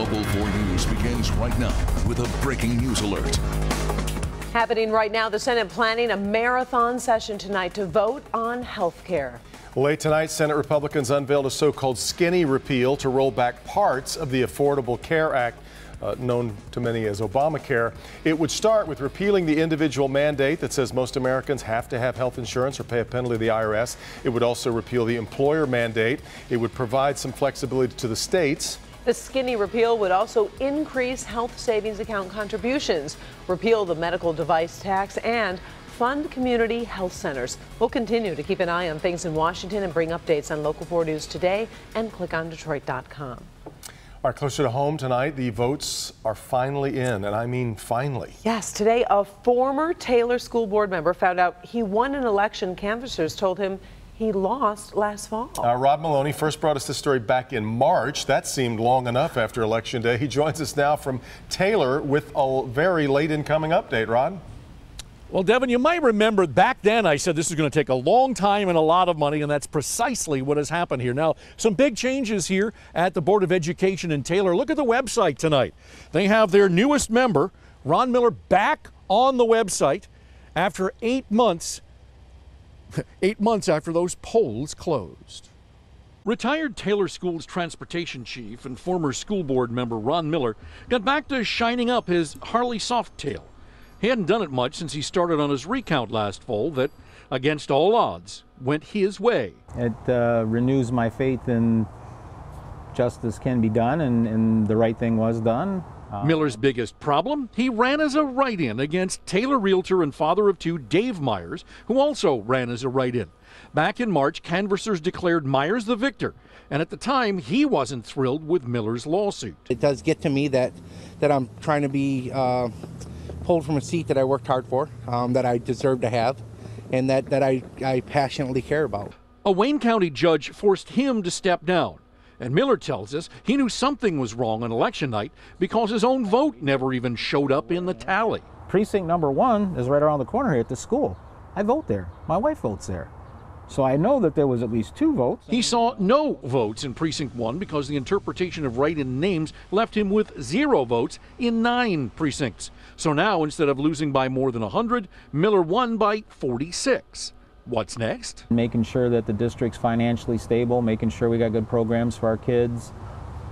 Local 4 News begins right now with a breaking news alert. Happening right now, the Senate planning a marathon session tonight to vote on health care. Late tonight, Senate Republicans unveiled a so-called skinny repeal to roll back parts of the Affordable Care Act, known to many as Obamacare. It would start with repealing the individual mandate that says most Americans have to have health insurance or pay a penalty to the IRS. It would also repeal the employer mandate. It would provide some flexibility to the states. The skinny repeal would also increase health savings account contributions, repeal the medical device tax, and fund community health centers. We'll continue to keep an eye on things in Washington and bring updates on Local 4 News today and clickondetroit.com. All right, closer to home tonight, the votes are finally in, and I mean finally. Yes, today a former Taylor School Board member found out he won an election canvassers told him he lost last fall. Rod Maloney first brought us this story back in March. That seemed long enough after Election Day. He joins us now from Taylor with a very late incoming update. Rod? Well, Devin, you might remember back then I said this is going to take a long time and a lot of money, and that's precisely what has happened here. Now, some big changes here at the Board of Education in Taylor. Look at the website tonight. They have their newest member, Ron Miller, back on the website after 8 months. 8 months after those polls closed. Retired Taylor Schools transportation chief and former school board member Ron Miller got back to shining up his Harley Softail. He hadn't done it much since he started on his recount last fall that, against all odds, went his way. It renews my faith in justice can be done, and the right thing was done. Miller's biggest problem? He ran as a write-in against Taylor realtor and father of two Dave Myers, who also ran as a write-in. Back in March, canvassers declared Myers the victor, and at the time, he wasn't thrilled with Miller's lawsuit. It does get to me that I'm trying to be pulled from a seat that I worked hard for, that I deserve to have, and that I passionately care about. A Wayne County judge forced him to step down. And Miller tells us he knew something was wrong on election night because his own vote never even showed up in the tally. Precinct number 1 is right around the corner here at the school. I vote there. My wife votes there. So I know that there was at least 2 votes. He saw no votes in Precinct 1 because the interpretation of write-in names left him with 0 votes in 9 precincts. So now, instead of losing by more than 100, Miller won by 46. What's next? Making sure that the district's financially stable, making sure we got good programs for our kids,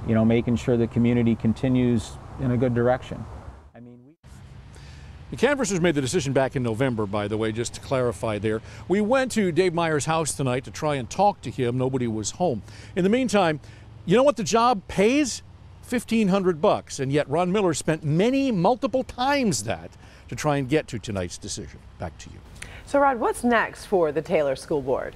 you know, making sure the community continues in a good direction. The canvassers made the decision back in November, by the way, just to clarify there. We went to Dave Myers' house tonight to try and talk to him. Nobody was home. In the meantime, you know what the job pays? $1,500, and yet Ron Miller spent multiple times that to try and get to tonight's decision. Back to you. So, Rod, what's next for the Taylor School Board?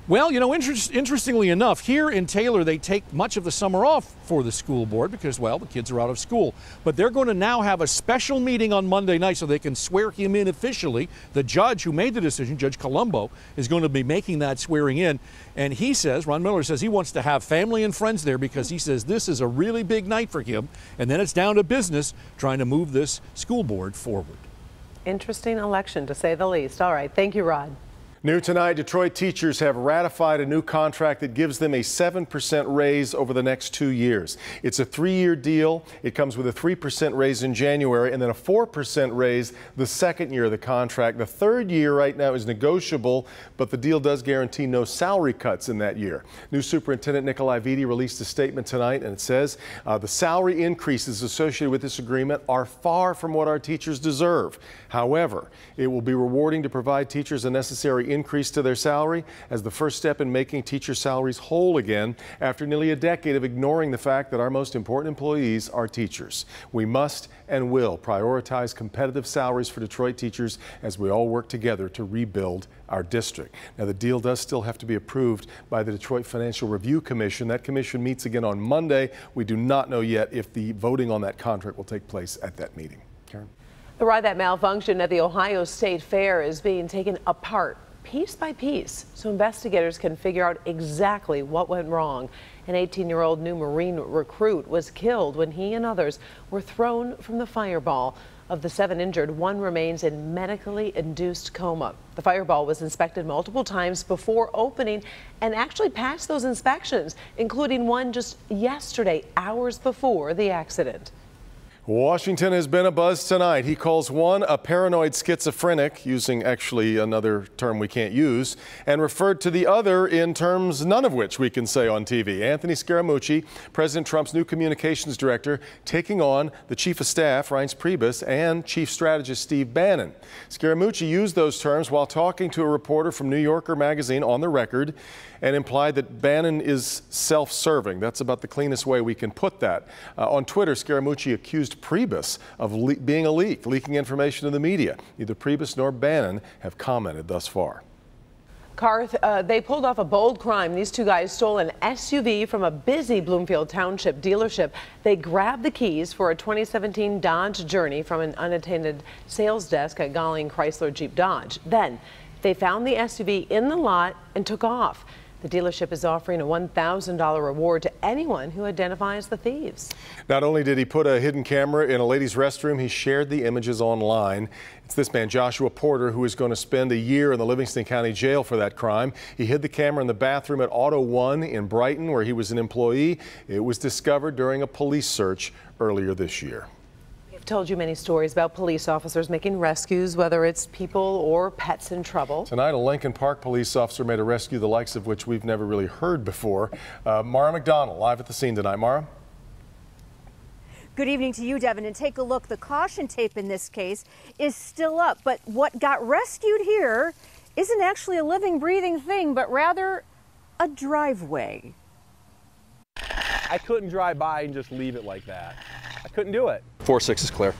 Well, you know, interestingly enough, here in Taylor, they take much of the summer off for the school board because, well, the kids are out of school. But they're going to now have a special meeting on Monday night so they can swear him in officially. The judge who made the decision, Judge Colombo, is going to be making that swearing in. And he says, Ron Miller says he wants to have family and friends there because he says this is a really big night for him. And then it's down to business trying to move this school board forward. Interesting election, to say the least. All right. Thank you, Rod. New tonight, Detroit teachers have ratified a new contract that gives them a 7% raise over the next 2 years. It's a 3-year deal. It comes with a 3% raise in January and then a 4% raise the second year of the contract. The third year right now is negotiable, but the deal does guarantee no salary cuts in that year. New Superintendent Nikolai Vitti released a statement tonight, and it says the salary increases associated with this agreement are far from what our teachers deserve. However, it will be rewarding to provide teachers a necessary increase to their salary as the first step in making teacher salaries whole again after nearly a decade of ignoring the fact that our most important employees are teachers. We must and will prioritize competitive salaries for Detroit teachers as we all work together to rebuild our district. Now, the deal does still have to be approved by the Detroit Financial Review Commission. That commission meets again on Monday. We do not know yet if the voting on that contract will take place at that meeting. Karen? The ride that malfunctioned at the Ohio State Fair is being taken apart piece by piece so investigators can figure out exactly what went wrong. An 18-year-old new Marine recruit was killed when he and others were thrown from the fireball. Of the 7 injured, 1 remains in medically induced coma. The fireball was inspected multiple times before opening and actually passed those inspections, including one just yesterday, hours before the accident. Washington has been abuzz tonight. He calls one a paranoid schizophrenic, using actually another term we can't use, and referred to the other in terms none of which we can say on TV. Anthony Scaramucci, President Trump's new communications director, taking on the chief of staff, Reince Priebus, and chief strategist Steve Bannon. Scaramucci used those terms while talking to a reporter from New Yorker magazine on the record and implied that Bannon is self-serving. That's about the cleanest way we can put that. On Twitter, Scaramucci accused Priebus of being leaking information to the media. Neither Priebus nor Bannon have commented thus far. Karth, they pulled off a bold crime. These 2 guys stole an SUV from a busy Bloomfield Township dealership. They grabbed the keys for a 2017 Dodge Journey from an unattended sales desk at Galling Chrysler Jeep Dodge. Then they found the SUV in the lot and took off. The dealership is offering a $1,000 reward to anyone who identifies the thieves. Not only did he put a hidden camera in a ladies' restroom, he shared the images online. It's this man, Joshua Porter, who is going to spend a year in the Livingston County Jail for that crime. He hid the camera in the bathroom at Auto One in Brighton, where he was an employee. It was discovered during a police search earlier this year. We've told you many stories about police officers making rescues, whether it's people or pets in trouble. Tonight, a Lincoln Park police officer made a rescue the likes of which we've never really heard before. Mara McDonald, live at the scene tonight. Mara? Good evening to you, Devin, and take a look. The caution tape in this case is still up, but what got rescued here isn't actually a living, breathing thing, but rather a driveway. I couldn't drive by and just leave it like that. I couldn't do it. 4-6 is clear.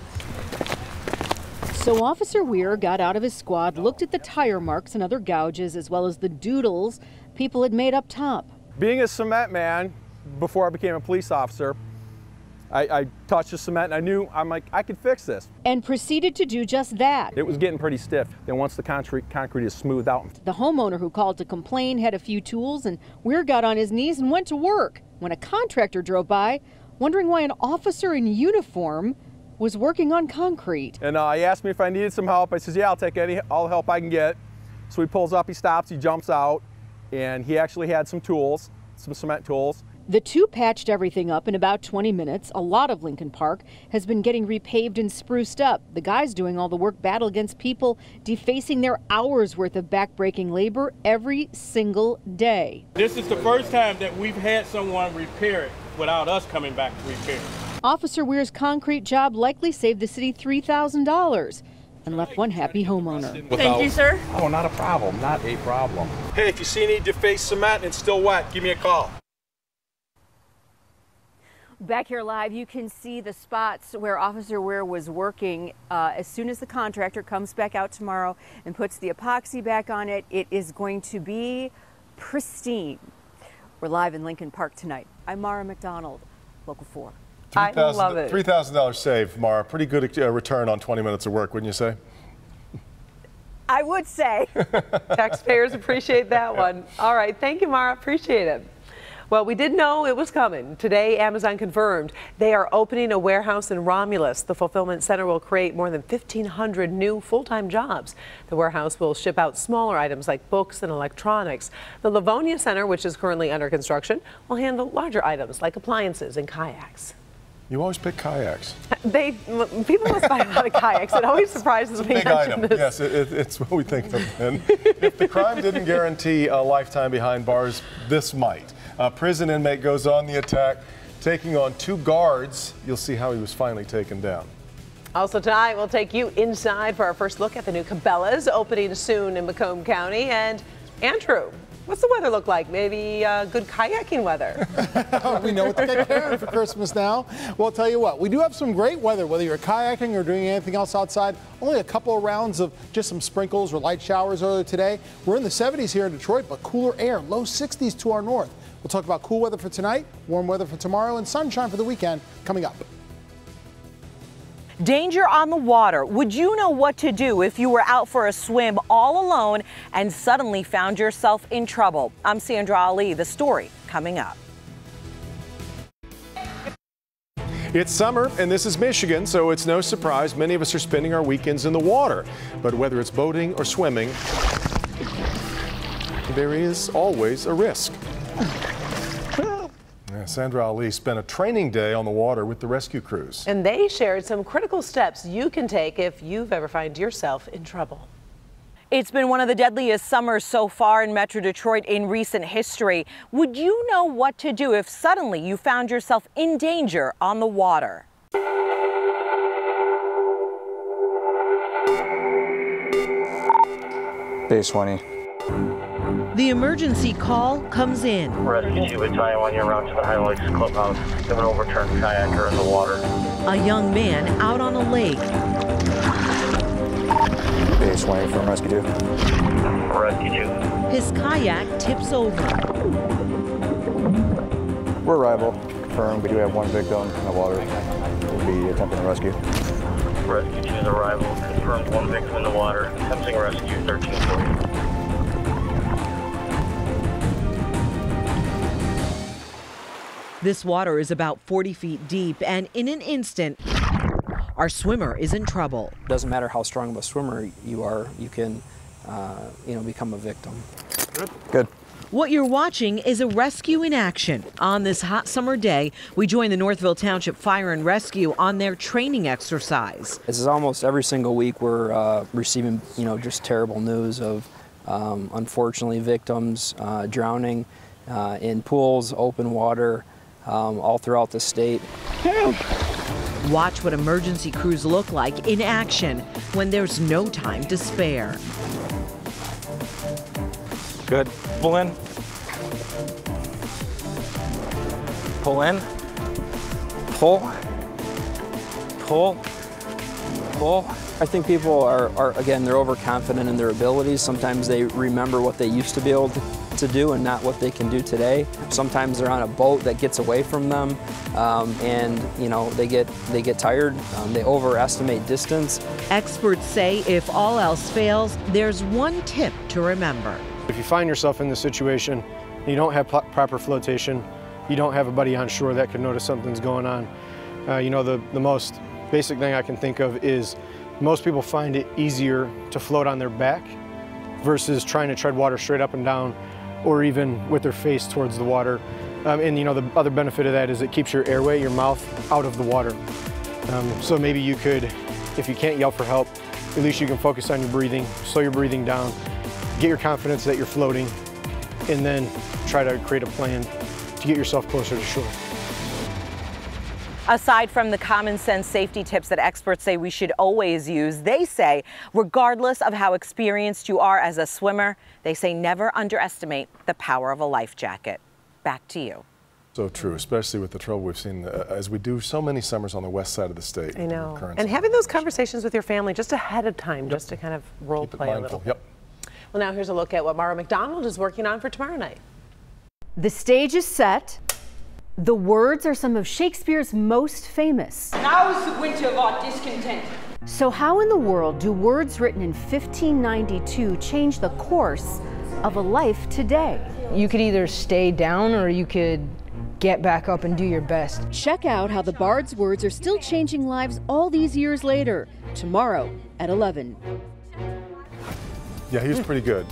So Officer Weir got out of his squad, looked at the tire marks and other gouges, as well as the doodles people had made up top. Being a cement man, before I became a police officer, I touched the cement and I'm like, I could fix this. And proceeded to do just that. It was getting pretty stiff. Then once the concrete is smoothed out. The homeowner who called to complain had a few tools, and Weir got on his knees and went to work when a contractor drove by, wondering why an officer in uniform was working on concrete. And he asked me if I needed some help. I says, yeah, I'll take all the help I can get. So he pulls up, he stops, he jumps out, and he actually had some tools, some cement tools. The two patched everything up in about 20 minutes. A lot of Lincoln Park has been getting repaved and spruced up. The guys doing all the work battle against people defacing their hours worth of backbreaking labor every single day. This is the first time that we've had someone repair it without us coming back to repair it. Officer Weir's concrete job likely saved the city $3,000 and left one happy homeowner. Thank you, sir. Oh, not a problem, not a problem. Hey, if you see any defaced cement and it's still wet, give me a call. Back here live, you can see the spots where Officer Weir was working. As soon as the contractor comes back out tomorrow and puts the epoxy back on it, it is going to be pristine. We're live in Lincoln Park tonight. I'm Mara McDonald, Local 4. I love it. $3,000 save, Mara. Pretty good return on 20 minutes of work, wouldn't you say? I would say. Taxpayers appreciate that one. All right. Thank you, Mara. Appreciate it. Well, we did know it was coming. Today, Amazon confirmed they are opening a warehouse in Romulus. The fulfillment center will create more than 1,500 new full-time jobs. The warehouse will ship out smaller items like books and electronics. The Livonia Center, which is currently under construction, will handle larger items like appliances and kayaks. You always pick kayaks. People must buy a lot of kayaks. It always surprises me. Big item. Yes, it's what we think of. And if the crime didn't guarantee a lifetime behind bars, this might. A prison inmate goes on the attack, taking on 2 guards. You'll see how he was finally taken down. Also tonight, we'll take you inside for our first look at the new Cabela's opening soon in Macomb County. And Andrew, what's the weather look like? Maybe good kayaking weather. We know what to get Karen for Christmas now. Well, I'll tell you what, we do have some great weather, whether you're kayaking or doing anything else outside. Only a couple of rounds of just some sprinkles or light showers earlier today. We're in the 70s here in Detroit, but cooler air, low 60s to our north. We'll talk about cool weather for tonight, warm weather for tomorrow, and sunshine for the weekend coming up. Danger on the water. Would you know what to do if you were out for a swim all alone and suddenly found yourself in trouble? I'm Sandra Ali. The story coming up. It's summer, and this is Michigan, so it's no surprise many of us are spending our weekends in the water. But whether it's boating or swimming, there is always a risk. Sandra Ali spent a training day on the water with the rescue crews. And they shared some critical steps you can take if you've ever found yourself in trouble. It's been one of the deadliest summers so far in Metro Detroit in recent history. Would you know what to do if suddenly you found yourself in danger on the water? Base 20. The emergency call comes in. Rescue 2 Battalion 1, you're route to the Highlights Clubhouse. You have an overturned kayaker in the water. A young man out on a lake. Base 20 from Rescue 2. Rescue 2. His kayak tips over. We're arrival. Confirmed. We do have one victim in the water. We'll be attempting to rescue. Rescue 2's arrival. Confirmed one victim in the water. Attempting rescue 1340. This water is about 40 feet deep, and in an instant, our swimmer is in trouble. Doesn't matter how strong of a swimmer you are, you can, become a victim. Good. What you're watching is a rescue in action. On this hot summer day, we join the Northville Township Fire and Rescue on their training exercise. This is almost every single week we're receiving, just terrible news of, unfortunately, victims drowning in pools, open water, all throughout the state. Watch what emergency crews look like in action when there's no time to spare. Good. Pull in. Pull in. Pull. Pull. Pull. I think people are again, they're overconfident in their abilities. Sometimes they remember what they used to be able to do and not what they can do today. Sometimes they're on a boat that gets away from them, and they get tired. They overestimate distance. Experts say if all else fails, there's one tip to remember. If you find yourself in this situation, you don't have proper flotation, you don't have a buddy on shore that can notice something's going on. The most basic thing I can think of is most people find it easier to float on their back versus trying to tread water straight up and down, or even with their face towards the water. The other benefit of that is it keeps your airway, your mouth, out of the water. So maybe you could, if you can't yell for help, at least you can focus on your breathing, slow your breathing down, get your confidence that you're floating, and then try to create a plan to get yourself closer to shore. Aside from the common sense safety tips that experts say we should always use, they say regardless of how experienced you are as a swimmer, they say never underestimate the power of a life jacket. Back to you. So true, especially with the trouble we've seen as we do so many summers on the west side of the state. I know. And having those conversations with your family just ahead of time, just to kind of role play a little. Yep. Well, now here's a look at what Mara McDonald is working on for tomorrow night. The stage is set. The words are some of Shakespeare's most famous. Now is the winter of our discontent. So how in the world do words written in 1592 change the course of a life today? You could either stay down or you could get back up and do your best. Check out how the Bard's words are still changing lives all these years later, tomorrow at 11. Yeah, he was pretty good.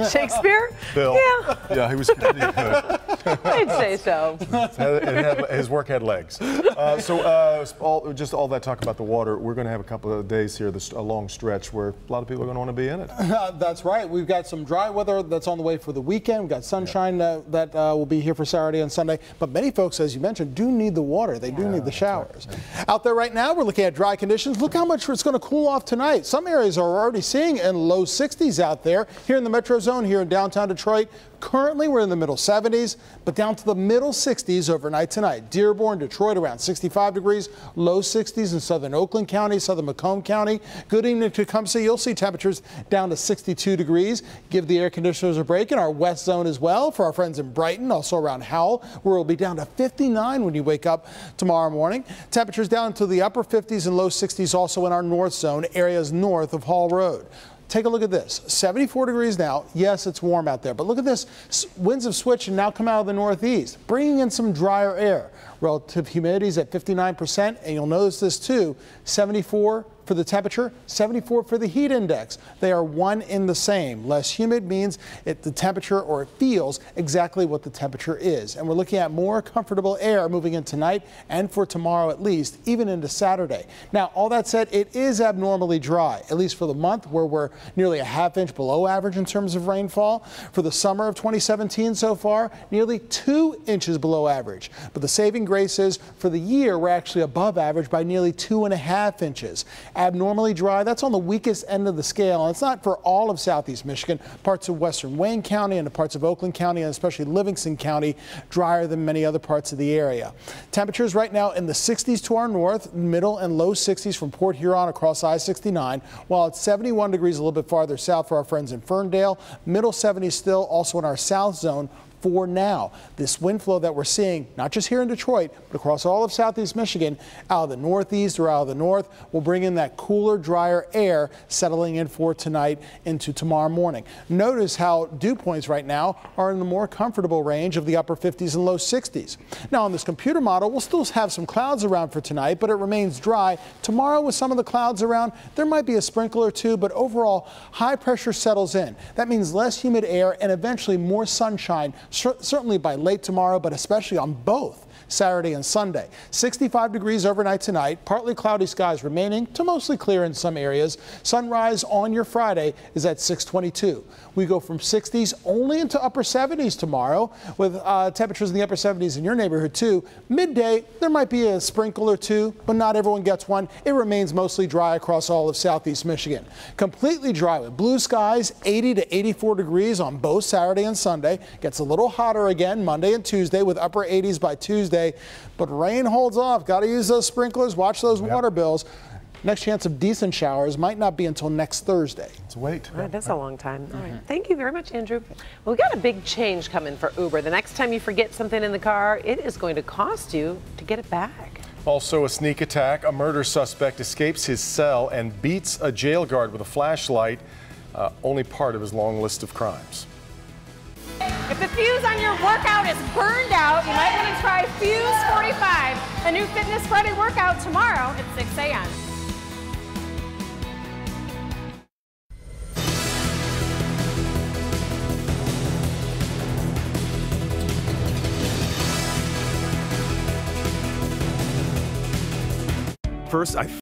Shakespeare? Bill. Yeah. Yeah, he was pretty good. I'd say so. His work had legs. Just all that talk about the water, we're going to have a couple of days here, a long stretch where a lot of people are going to want to be in it. That's right. We've got some dry weather that's on the way for the weekend. We've got sunshine that will be here for Saturday and Sunday. But many folks, as you mentioned, do need the water. They do need the showers. Right. Out there right now, we're looking at dry conditions. Look how much it's going to cool off tonight. Some areas are already seeing in low 60s out there. Here in the Metro Zone, here in downtown Detroit, currently we're in the middle 70s, but down to the middle 60s overnight tonight. Dearborn, Detroit around 65 degrees, low 60s in southern Oakland County, southern Macomb County. Good evening to Tecumseh. You'll see temperatures down to 62 degrees. Give the air conditioners a break in our west zone as well for our friends in Brighton, also around Howell, where it'll be down to 59 when you wake up tomorrow morning. Temperatures down to the upper 50s and low 60s also in our north zone, areas north of Hall Road. Take a look at this. 74 degrees now. Yes, it's warm out there, but look at this. Winds have switched and now come out of the northeast, bringing in some drier air. Relative humidity is at 59%, and you'll notice this too, 74 for the temperature, 74 for the heat index. They are one in the same. Less humid means the temperature, or it feels exactly what the temperature is. And we're looking at more comfortable air moving in tonight and for tomorrow at least, even into Saturday. Now, all that said, it is abnormally dry, at least for the month, where we're nearly a ½ inch below average in terms of rainfall. For the summer of 2017 so far, nearly 2 inches below average. But the saving grace is for the year, we're actually above average by nearly 2.5 inches. Abnormally dry, that's on the weakest end of the scale, and it's not for all of southeast Michigan. Parts of western Wayne County and the parts of Oakland County and especially Livingston County drier than many other parts of the area. Temperatures right now in the 60s to our north, middle and low 60s from Port Huron across I-69, while it's 71 degrees a little bit farther south for our friends in Ferndale, middle 70s still also in our south zone. For now, this wind flow that we're seeing, not just here in Detroit, but across all of southeast Michigan, out of the northeast or out of the north, will bring in that cooler, drier air settling in for tonight into tomorrow morning. Notice how dew points right now are in the more comfortable range of the upper 50s and low 60s. Now, on this computer model, we'll still have some clouds around for tonight, but it remains dry. Tomorrow, with some of the clouds around, there might be a sprinkle or two, but overall, high pressure settles in. That means less humid air and eventually more sunshine, certainly by late tomorrow, but especially on both Saturday and Sunday. 65 degrees overnight tonight, partly cloudy skies remaining to mostly clear in some areas. Sunrise on your Friday is at 6:22. We go from 60s only into upper 70s tomorrow, with temperatures in the upper 70s in your neighborhood too. Midday, there might be a sprinkle or two, but not everyone gets one. It remains mostly dry across all of southeast Michigan. Completely dry with blue skies, 80 to 84 degrees on both Saturday and Sunday. Gets a little hotter again Monday and Tuesday with upper 80s by Tuesday, but rain holds off. Got to use those sprinklers, watch those water bills. Next chance of decent showers might not be until next Thursday. Let's wait. All right, that's a long time. All right. Thank you very much, Andrew. Well, we got a big change coming for Uber. The next time you forget something in the car, it is going to cost you to get it back. Also a sneak attack. A murder suspect escapes his cell and beats a jail guard with a flashlight. Only part of his long list of crimes. If the fuse on your workout is burned out, you might want to try Fuse 45, a new Fitness Friday workout tomorrow at 6 a.m. First, I